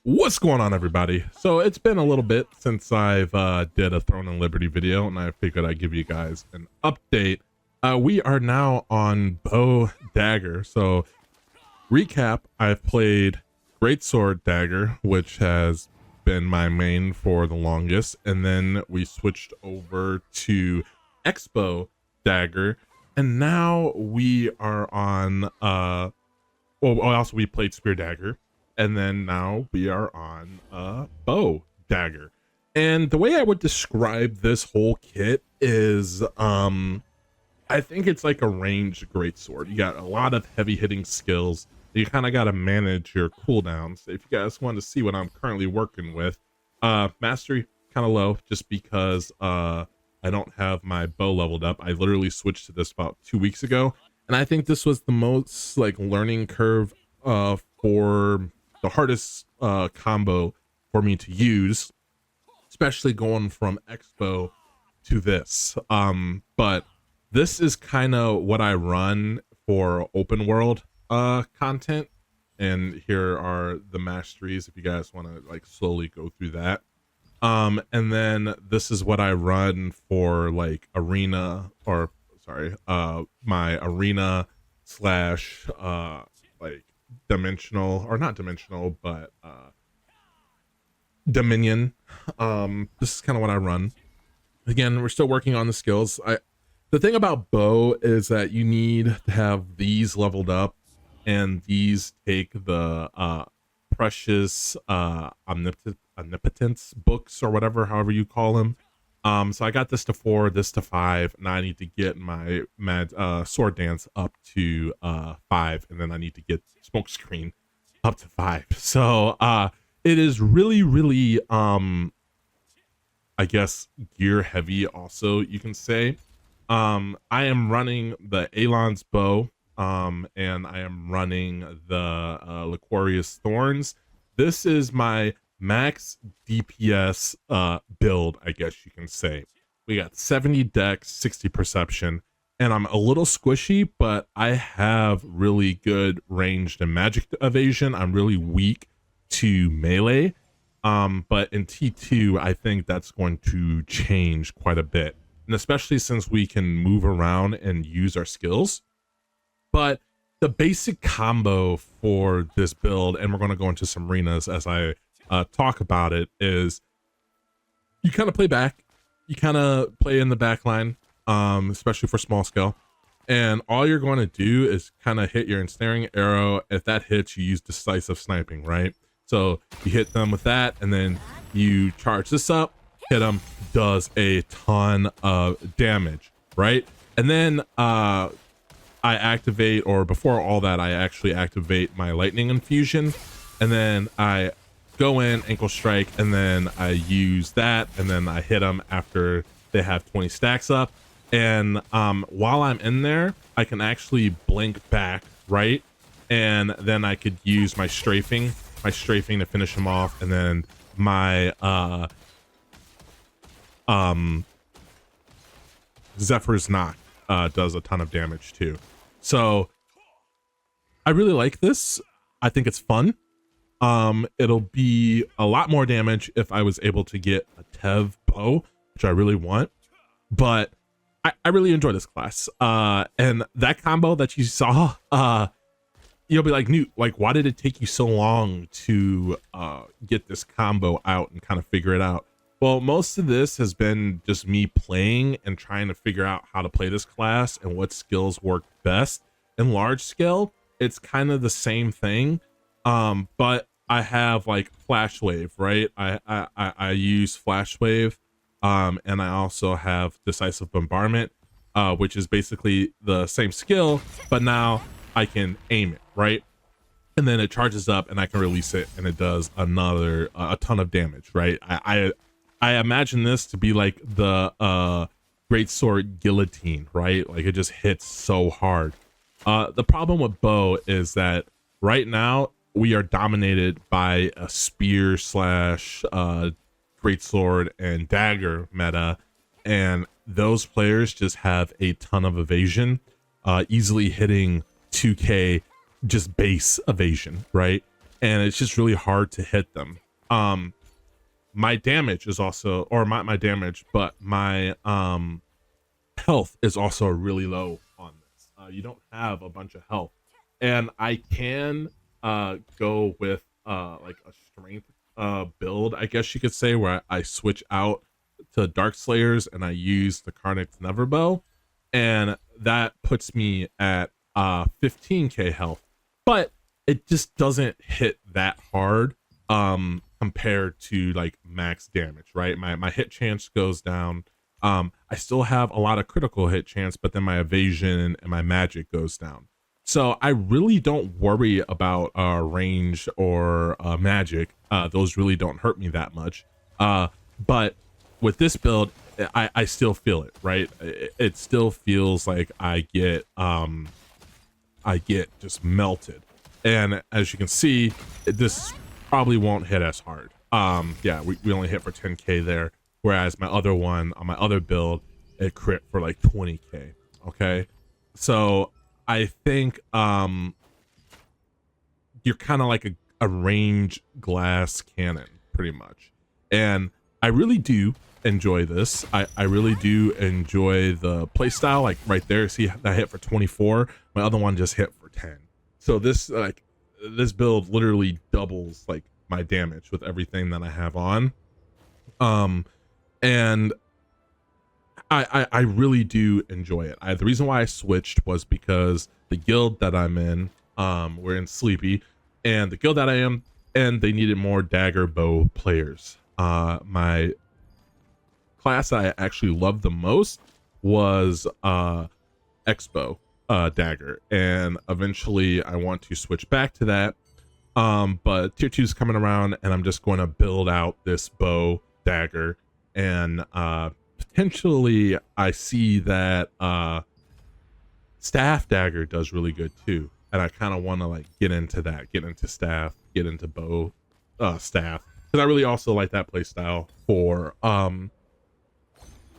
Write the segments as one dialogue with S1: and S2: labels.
S1: What's going on, everybody? So it's been a little bit since I've did a Throne and Liberty video, and I figured I'd give you guys an update. We are now on bow dagger. So recap, I've played greatsword dagger, which has been my main for the longest, and then we switched over to expo dagger, and now we are on also we played spear dagger, and then now we are on bow dagger. And the way I would describe this whole kit is I think it's like a ranged greatsword. You got a lot of heavy hitting skills. You kind of got to manage your cooldowns. If you guys want to see what I'm currently working with, mastery kind of low, just because I don't have my bow leveled up. I literally switched to this about 2 weeks ago, and I think this was the most like learning curve for the hardest combo for me to use, especially going from expo to this. But this is kind of what I run for open world content, and here are the masteries if you guys want to like slowly go through that. And then this is what I run for like arena, or sorry, my arena slash like dimensional, or not dimensional, but dominion. This is kind of what I run. Again, we're still working on the skills. The thing about bow is that you need to have these leveled up, and these take the precious omnipotence books, or whatever, however you call them. So I got this to 4, this to 5. Now I need to get my sword dance up to 5, and then I need to get smoke screen up to 5. So it is really I guess gear heavy, also, you can say. I am running the Alon's bow, and I am running the Liquorious Thorns. This is my max DPS build, I guess you can say. We got 70 dex, 60 perception, and I'm a little squishy, but I have really good ranged and magic evasion. I'm really weak to melee, but in T2 I think that's going to change quite a bit, and especially since we can move around and use our skills. But the basic combo for this build, and we're going to go into some arenas as I talk about it, is you kind of play back, you kind of play in the back line, especially for small scale, and all you're going to do is kind of hit your ensnaring arrow. If that hits, you use decisive sniping, right? So you hit them with that, and then you charge this up, hit them, does a ton of damage, right? And then I activate, or before all that, I actually activate my lightning infusion, and then I go in, ankle strike, and then I use that, and then I hit them after they have 20 stacks up. And while I'm in there, I can actually blink back, right? And then I could use my strafing to finish them off, and then my Zephyr's Knock does a ton of damage too. So I really like this. I think it's fun. It'll be a lot more damage if I was able to get a Tev bow, which I really want, but I really enjoy this class. And that combo that you saw, you'll be like, NEWT, like, why did it take you so long to get this combo out and kind of figure it out? Well, most of this has been just me playing and trying to figure out how to play this class and what skills work best. In large scale, it's kind of the same thing, but I have like flash wave, right? I use flash wave, and I also have decisive bombardment, which is basically the same skill, but now I can aim it, right? And then it charges up, and I can release it, and it does another a ton of damage, right? I imagine this to be like the greatsword guillotine, right? Like, it just hits so hard. The problem with bow is that right now we are dominated by a spear slash greatsword and dagger meta, and those players just have a ton of evasion, easily hitting 2k just base evasion, right? and it's just really hard to hit them. My damage is also, or my damage, but my health is also really low on this. You don't have a bunch of health, and I can go with like a strength build, I guess you could say, where I switch out to Dark Slayers and I use the Carnix Neverbow, and that puts me at 15k health, but it just doesn't hit that hard compared to like max damage, right? My hit chance goes down. I still have a lot of critical hit chance, but then my evasion and my magic goes down. So I really don't worry about range or magic. Those really don't hurt me that much. But with this build, I still feel it, right? It still feels like I get just melted. And as you can see, this probably won't hit as hard. Yeah, we only hit for 10k there, whereas my other one on my other build, it crit for like 20k. Okay, so I think you're kind of like a range glass cannon pretty much, and I really do enjoy this. I really do enjoy the playstyle. Like right there, see that hit for 24, my other one just hit for 10. So this build literally doubles like my damage with everything that I have on. And I really do enjoy it. The reason why I switched was because the guild that I'm in, we're in Sleepy, and the guild that I am, and they needed more dagger bow players. My class I actually loved the most was Expo dagger, and eventually I want to switch back to that. But tier 2 is coming around, and I'm just going to build out this bow dagger, and potentially I see that staff dagger does really good too, and I kind of want to like get into that, get into staff, get into bow staff, because I really also like that play style for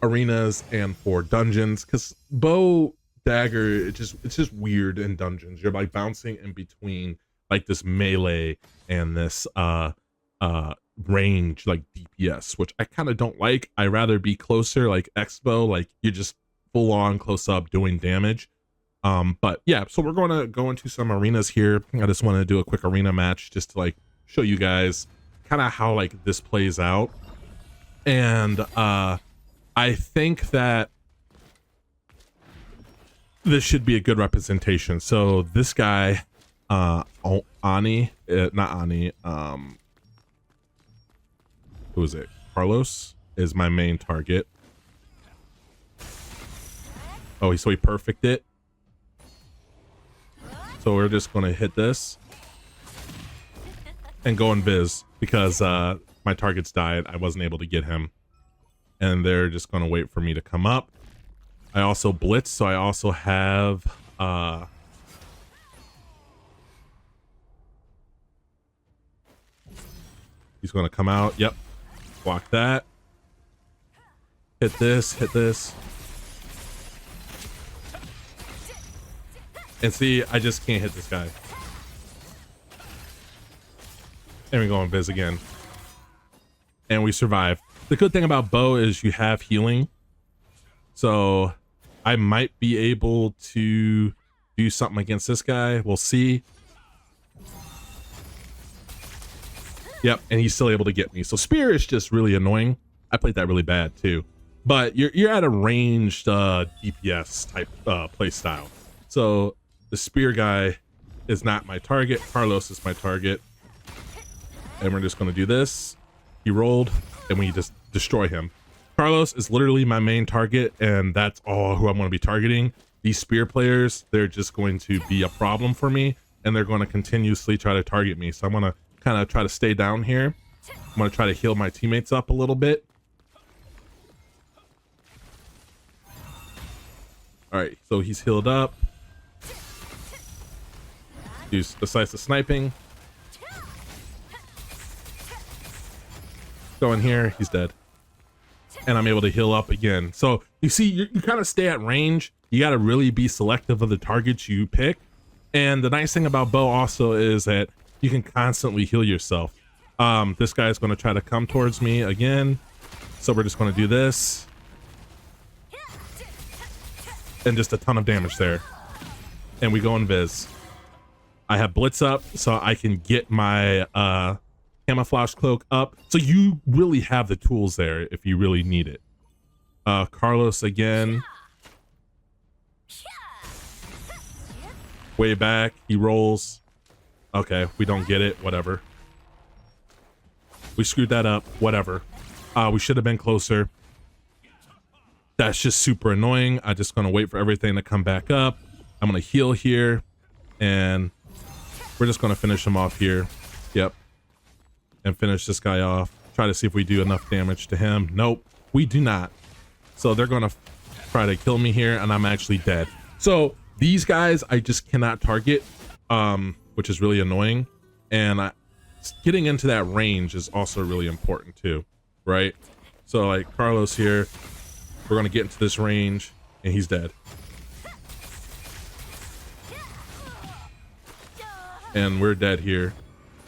S1: arenas and for dungeons, because bow dagger, it's just weird in dungeons. You're like bouncing in between like this melee and this range like DPS, which I kind of don't like. I rather be closer, like Expo, like you're just full on close up doing damage. But yeah, so we're going to go into some arenas here. I just want to do a quick arena match just to like show you guys kind of how like this plays out. And I think that this should be a good representation. So this guy, Ani, not Ani, who is it? Carlos is my main target. Oh, so he perfected it. So we're just going to hit this and go invis because my targets died. I wasn't able to get him. And they're just going to wait for me to come up. I also blitz, so I also have he's going to come out. Yep. Block that. Hit this, hit this. And see, I just can't hit this guy. And we go on Viz again. And we survive. The good thing about bow is you have healing. So I might be able to do something against this guy. We'll see. Yep, and he's still able to get me. So spear is just really annoying. I played that really bad too. But you're at a ranged DPS type play style. So the spear guy is not my target. Carlos is my target. And we're just going to do this. He rolled, and we just destroy him. Carlos is literally my main target, and that's all who I'm going to be targeting. These spear players, they're just going to be a problem for me, and they're going to continuously try to target me. So I'm going to kind of try to stay down here. I'm going to try to heal my teammates up a little bit. All right, so he's healed up. Use decisive sniping. Go in here, he's dead. And I'm able to heal up again. So you see, you kind of stay at range. You got to really be selective of the targets you pick. And the nice thing about bow also is that you can constantly heal yourself. This guy is going to try to come towards me again, so we're just going to do this, and just a ton of damage there, and we go invis. I have blitz up so I can get my camouflage cloak up, so you really have the tools there if you really need it. Carlos again, way back, he rolls. Okay, we don't get it, whatever. We screwed that up, whatever. We should have been closer. That's just super annoying. I'm just gonna wait for everything to come back up. I'm gonna heal here, and we're just gonna finish him off here. Yep. And finish this guy off. Try to see if we do enough damage to him. Nope, we do not. So they're gonna try to kill me here, and I'm actually dead. So these guys I just cannot target, which is really annoying. And getting into that range is also really important too, right? So like Carlos here, we're gonna get into this range, and he's dead. And we're dead here.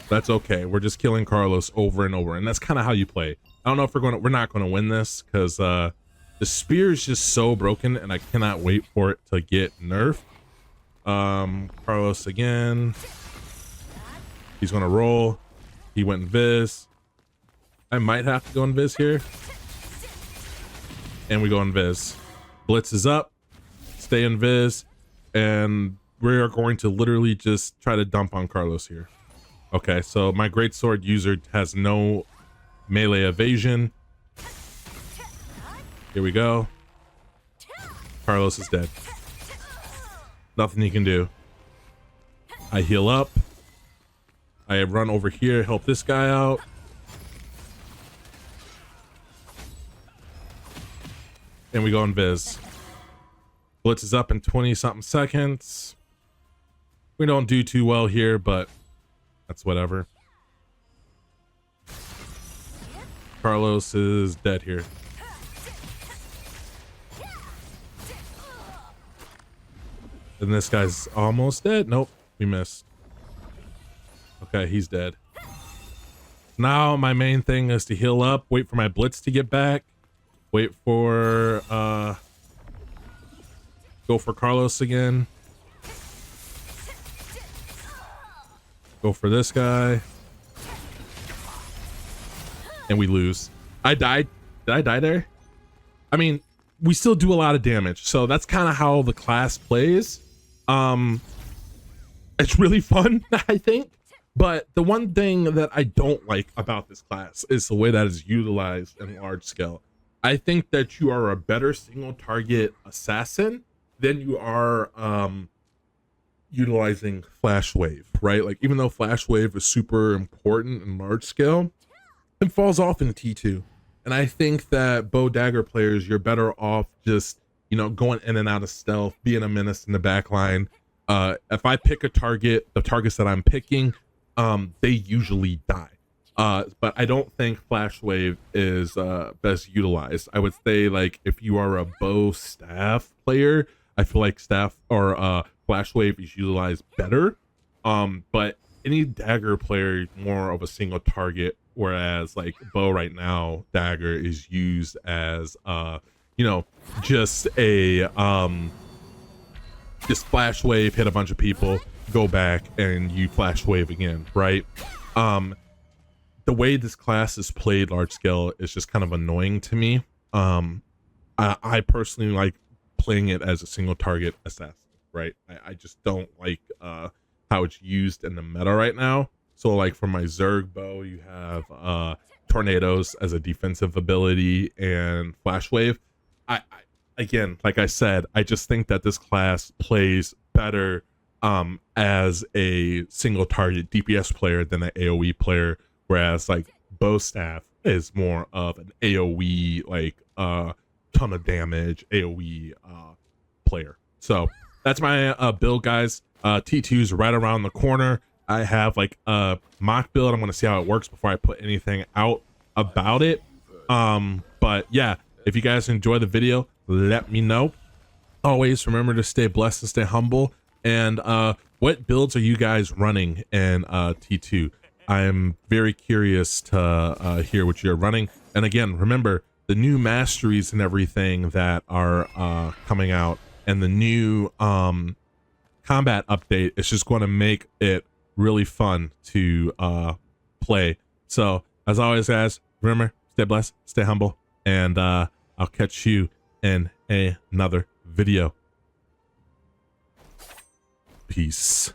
S1: That's okay. We're just killing Carlos over and over, and that's kind of how you play. I don't know if we're not gonna win this, because the spear is just so broken, and I cannot wait for it to get nerfed. Carlos again. He's gonna roll. He went invis. I might have to go invis here. And we go invis. Blitz is up. Stay invis. And we are going to literally just try to dump on Carlos here. Okay, so my greatsword user has no melee evasion. Here we go. Carlos is dead. Nothing he can do. I heal up. I run over here, help this guy out. And we go invis. Blitz is up in 20 something seconds. We don't do too well here, but that's whatever. Carlos is dead here. And this guy's almost dead. Nope, we missed. Okay, he's dead. Now my main thing is to heal up, wait for my blitz to get back, wait for go for Carlos again. Go for this guy. And we lose. I died. Did I die there? I mean, we still do a lot of damage, so that's kind of how the class plays. It's really fun, I think. But the one thing that I don't like about this class is the way that is utilized in large scale. I think that you are a better single target assassin than you are utilizing flash wave, right? Like, even though flash wave is super important in large scale, it falls off in T2. And I think that bow dagger players, you're better off just, you know, going in and out of stealth, being a menace in the back line. If I pick a target, the targets that I'm picking, they usually die. But I don't think flash wave is best utilized. I would say, like, if you are a bow staff player, I feel like staff or flash wave is utilized better. But any dagger player, more of a single target, whereas like bow right now, dagger is used as you know, just a just flash wave, hit a bunch of people, go back, and you flash wave again, right? The way this class is played large scale is just kind of annoying to me. I personally like playing it as a single target assassin, right? I just don't like how it's used in the meta right now. So like for my Zerg bow, you have tornadoes as a defensive ability and flash wave. I again, like I said, I just think that this class plays better as a single target DPS player than an AoE player, whereas like bow staff is more of an AoE, like ton of damage AoE player. So that's my build, guys. T2's right around the corner. I have like a mock build. I'm going to see how it works before I put anything out about it. But yeah, if you guys enjoy the video, let me know. Always remember to stay blessed and stay humble. And what builds are you guys running in T2? I'm very curious to hear what you're running. And again, remember the new masteries and everything that are coming out, and the new combat update is just going to make it really fun to play. So as always, guys, remember, stay blessed, stay humble, and I'll catch you in another video. Peace.